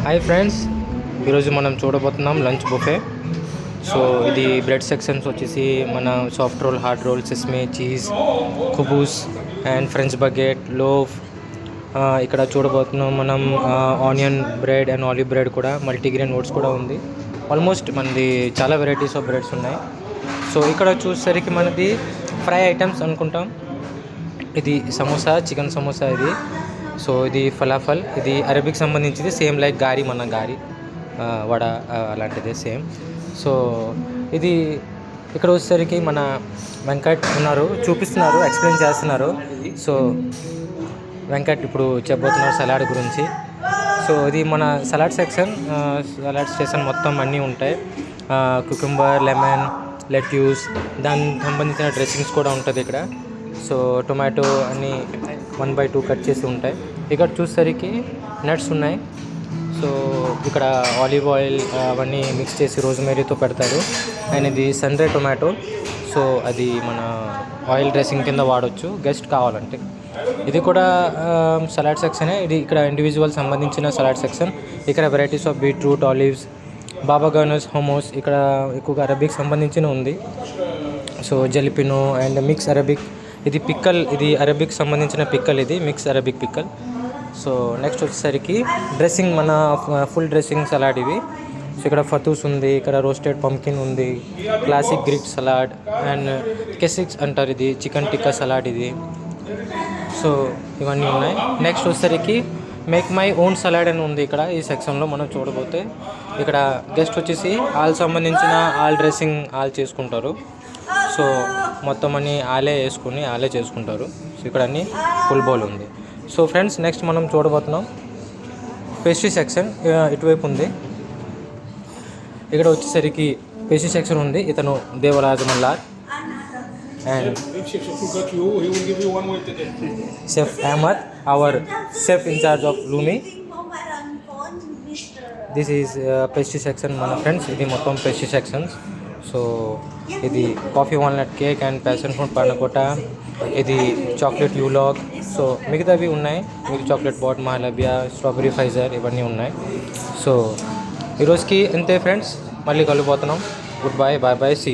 Hi friends, ఈరోజు మనం చూడబోతున్నాం లంచ్ బుఫే. సో ఇది బ్రెడ్ సెక్షన్స్ వచ్చేసి మన soft roll, hard roll, sesame, cheese, కుబూస్ అండ్ ఫ్రెంచ్ బగెట్, లోఫ్. ఇక్కడ చూడబోతున్నాం మనం onion bread and olive bread కూడా, మల్టీగ్రెయిన్ ఓట్స్ కూడా ఉంది. ఆల్మోస్ట్ మనది చాలా వెరైటీస్ ఆఫ్ బ్రెడ్స్ ఉన్నాయి. సో ఇక్కడ చూసేసరికి మనది ఫ్రై ఐటమ్స్ అనుకుంటాం. ఇది సమోసా, చికెన్ సమోసా ఇది. సో ఇది ఫలాఫల్, ఇది అరబిక్ సంబంధించింది. సేమ్ లైక్ గారి, మన గారి వడ అలాంటిదే సేమ్. సో ఇది ఇక్కడ వచ్చేసరికి మన వెంకట్ ఉన్నారు, చూపిస్తున్నారు, ఎక్స్ప్లెయిన్ చేస్తున్నారు. సో వెంకట్ ఇప్పుడు చెప్పబోతున్నారు సలాడ్ గురించి. సో ఇది మన సలాడ్ సెక్షన్. సలాడ్ స్టేషన్ మొత్తం అన్నీ ఉంటాయి. కుకుంబర్, లెమన్, లెట్యూస్, దానికి సంబంధించిన డ్రెస్సింగ్స్ కూడా ఉంటుంది ఇక్కడ. సో టొమాటో అన్నీ 1/2 కట్ చేసి ఉంటాయి. ఇక్కడ చూసేసరికి నట్స్ ఉన్నాయి. సో ఇక్కడ ఆలివ్ ఆయిల్ అవన్నీ మిక్స్ చేసి రోజ్మేరీతో పెడతారు. అండ్ ఇది సన్రే టొమాటో. సో అది మన ఆయిల్ డ్రెస్సింగ్ కింద వాడచ్చు గెస్ట్ కావాలంటే. ఇది కూడా సలాడ్ సెక్షనే. ఇది ఇక్కడ ఇండివిజువల్ సంబంధించిన సలాడ్ సెక్షన్. ఇక్కడ varieties of beetroot, olives, baba ganoush, hummus, ఇక్కడ ఎక్కువగా అరబిక్ సంబంధించిన ఉంది. So jalapeno and mix Arabic. ఇది పిక్కల్, ఇది అరబిక్ సంబంధించిన పిక్కల్, ఇది mix Arabic pickle. So next వచ్చేసరికి డ్రెస్సింగ్, మన ఫుల్ డ్రెస్సింగ్ సలాడ్ ఇవి. సో ఇక్కడ ఫతూస్ ఉంది, ఇక్కడ రోస్టెడ్ పంకిన్ ఉంది, క్లాసిక్ గ్రీక్ సలాడ్ అండ్ కెసిక్స్ అంటారు, ఇది చికెన్ టిక్కా సలాడ్ ఇది. సో ఇవన్నీ ఉన్నాయి. నెక్స్ట్ వచ్చేసరికి మేక్ మై ఓన్ సలాడ్ అని ఉంది ఇక్కడ ఈ సెక్షన్లో. మనం చూడబోతే ఇక్కడ గెస్ట్ వచ్చేసి ఆల్ సంబంధించిన ఆల్ డ్రెస్సింగ్ ఆల్ చేసుకుంటారు. సో మొత్తం అన్నీ ఆలే వేసుకుని ఆలే చేసుకుంటారు. సో ఇక్కడ అన్నీ ఫుల్ బౌల్ ఉంది. సో ఫ్రెండ్స్, నెక్స్ట్ మనం చూడబోతున్నాం పేస్ట్రీ సెక్షన్. ఇటువైపు ఉంది. ఇక్కడ వచ్చేసరికి పేస్ట్రీ సెక్షన్ ఉంది. ఇతను Devaraj Mallar and chef Ahmed, our chef incharge of Lumi. This is pastry section మన ఫ్రెండ్స్. ఇది మొత్తం పేస్ట్రీ సెక్షన్స్. సో ఇది coffee walnut cake and passion fruit panna, cotta chocolate yule log. So మిగతావి ఉన్నాయి, మిల్క్ చాక్లెట్ బాట్, మహాలబియా, strawberry fraisier, ఇవన్నీ ఉన్నాయి. So ఈరోజుకి ఇంతే ఫ్రెండ్స్, మళ్ళీ కలుగుతున్నాం. Good bye, bye bye, see you.